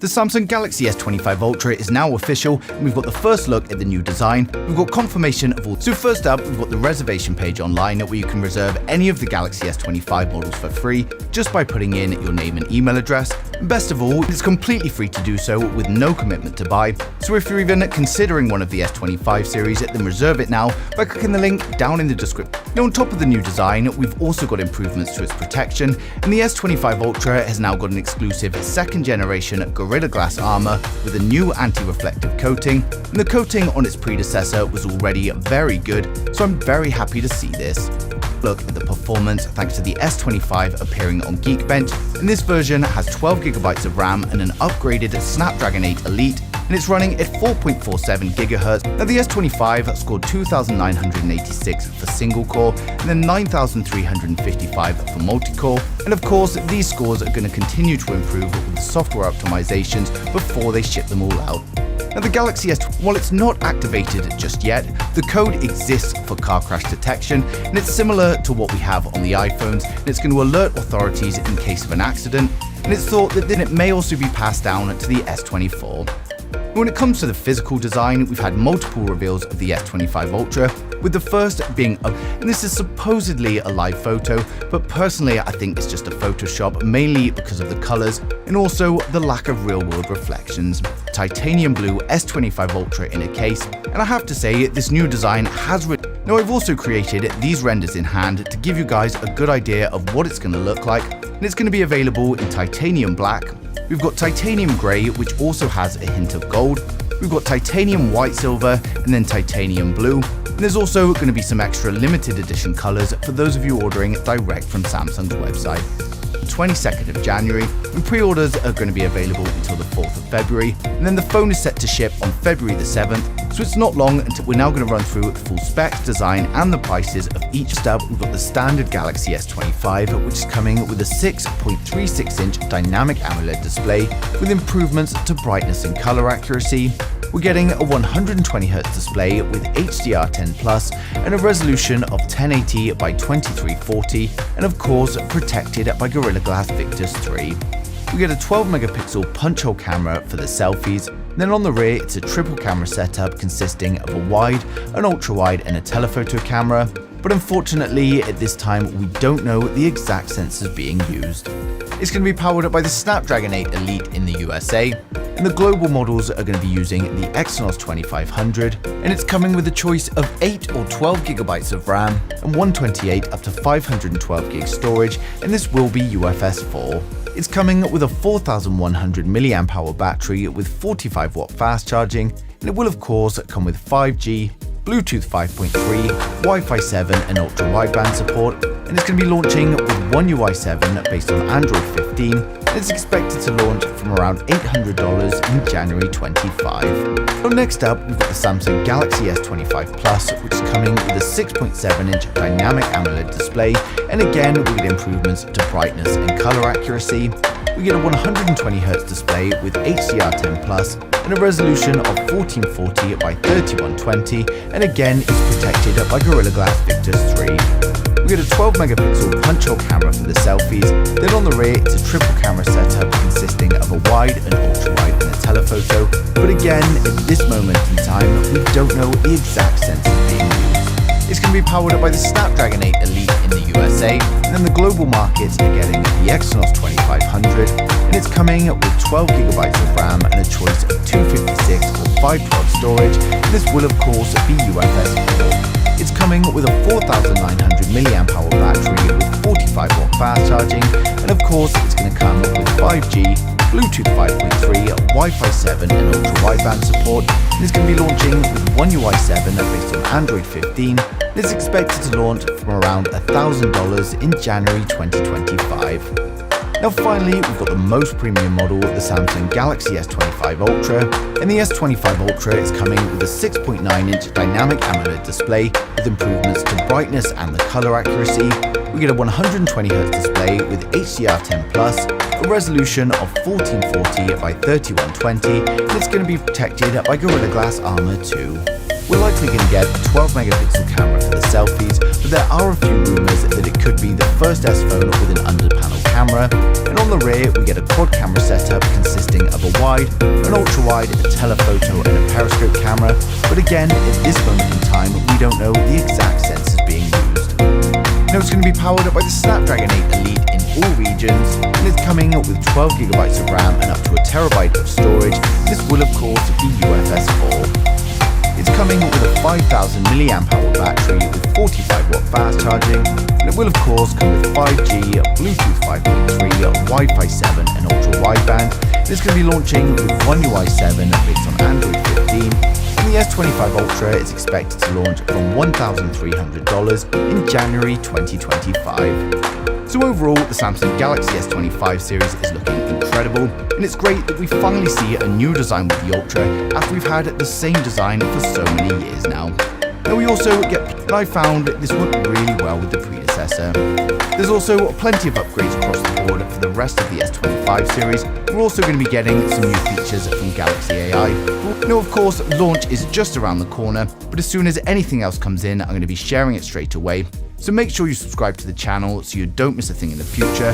The Samsung Galaxy S25 Ultra is now official, and we've got the first look at the new design. We've got confirmation of all. So first up, we've got the reservation page online where you can reserve any of the Galaxy S25 models for free just by putting in your name and email address. And best of all, it's completely free to do so with no commitment to buy. So if you're even considering one of the S25 series, then reserve it now by clicking the link down in the description. Now on top of the new design, we've also got improvements to its protection, and the S25 Ultra has now got an exclusive second generation Gorilla Glass armor with a new anti-reflective coating, and the coating on its predecessor was already very good, so I'm very happy to see this. Look at the performance thanks to the S25 appearing on Geekbench, and this version has 12GB of RAM and an upgraded Snapdragon 8 Elite, and it's running at 4.47 GHz. Now the S25 scored 2,986 for single core and then 9,355 for multi-core, and of course these scores are going to continue to improve with the software optimizations before they ship them all out. Now the Galaxy S, while it's not activated just yet, the code exists for car crash detection, and it's similar to what we have on the iPhones, and it's going to alert authorities in case of an accident, and it's thought that then it may also be passed down to the S24. When it comes to the physical design, we've had multiple reveals of the S25 Ultra, with the first being and this is supposedly a live photo, but personally I think it's just a Photoshop, mainly because of the colors and also the lack of real-world reflections. Titanium blue S25 Ultra in a case, and I have to say this new design has Now I've also created these renders in hand to give you guys a good idea of what it's going to look like, and it's going to be available in titanium black. We've got titanium grey, which also has a hint of gold. We've got titanium white silver, and then titanium blue. And there's also going to be some extra limited edition colors for those of you ordering direct from Samsung's website. 22nd of January, and pre-orders are going to be available until the 4th of February, and then the phone is set to ship on February the 7th, so it's not long until we're now going to run through the full specs, design, and the prices of each stub. We've got the standard Galaxy S25, which is coming with a 6.36-inch dynamic AMOLED display with improvements to brightness and color accuracy. We're getting a 120Hz display with HDR10+ and a resolution of 1080 by 2340, and of course protected by Gorilla Glass Victus 3. We get a 12-megapixel punch-hole camera for the selfies. Then on the rear, it's a triple camera setup consisting of a wide, an ultra-wide, and a telephoto camera. But unfortunately, at this time, we don't know the exact sensors being used. It's going to be powered up by the Snapdragon 8 Elite in the USA, and the global models are going to be using the Exynos 2500, and it's coming with a choice of 8 or 12GB of RAM and 128 up to 512GB storage, and this will be UFS 4. It's coming with a 4100 mAh battery with 45-watt fast charging, and it will of course come with 5G, Bluetooth 5.3, Wi-Fi 7 and ultra-wideband support, and it's going to be launching with One UI 7 based on Android 15, and it's expected to launch from around $800 in January 25. So next up, we've got the Samsung Galaxy S25 Plus, which is coming with a 6.7-inch dynamic AMOLED display, and again we get improvements to brightness and color accuracy. We get a 120Hz display with HDR10+ and a resolution of 1440 by 3120, and again it's protected by Gorilla Glass Victus 3. We get a 12-megapixel punch-hole camera for the selfies. Then on the rear, it's a triple camera setup consisting of a wide, an ultra-wide, and a telephoto. But again, at this moment in time, we don't know the exact sensor being used. It's going to be powered up by the Snapdragon 8 Elite in the USA, and then the global markets are getting the Exynos 2500, and it's coming with 12GB of RAM and a choice of 256 or 512 storage, and this will of course be UFS 4. It's coming with a 4900 mAh battery with 45-watt fast charging, and of course it's going to come with 5G, Bluetooth 5.3, Wi-Fi 7 and ultra-wideband support, and it's going to be launching with One UI 7 based on Android 15, and it's expected to launch from around $1,000 in January 2025. Now finally, we've got the most premium model, the Samsung Galaxy S25 Ultra, and the S25 Ultra is coming with a 6.9-inch dynamic AMOLED display with improvements to brightness and the color accuracy. We get a 120Hz display with HDR10+, a resolution of 1440 by 3120, and it's going to be protected by Gorilla Glass Armor 2. We're likely going to get a 12 megapixel camera for the selfies, but there are a few rumours that it could be the first S phone with an under-panel camera. And on the rear, we get a quad camera setup consisting of a wide, an ultra-wide, a telephoto and a periscope camera. But again, at this moment in time, we don't know the exact sensors being used. Now it's going to be powered by the Snapdragon 8 Elite in all regions, and it's coming with 12GB of RAM and up to a terabyte of storage. This will of course be UFS 4. It's coming with a 5000 mAh battery with 45W fast charging, and it will of course come with 5G, Bluetooth 5.3, Wi-Fi 7 and ultra-wideband. It's going to be launching with One UI 7 based on Android 15, and the S25 Ultra is expected to launch from $1,300 in January 2025. So overall, the Samsung Galaxy S25 series is looking incredible, and it's great that we finally see a new design with the Ultra after we've had the same design for so many years now. Now we also get, I found this worked really well with the predecessor. There's also plenty of upgrades across the board for the rest of the S25 series. We're also going to be getting some new features from Galaxy AI. Now of course, launch is just around the corner, but as soon as anything else comes in, I'm going to be sharing it straight away. So make sure you subscribe to the channel so you don't miss a thing in the future.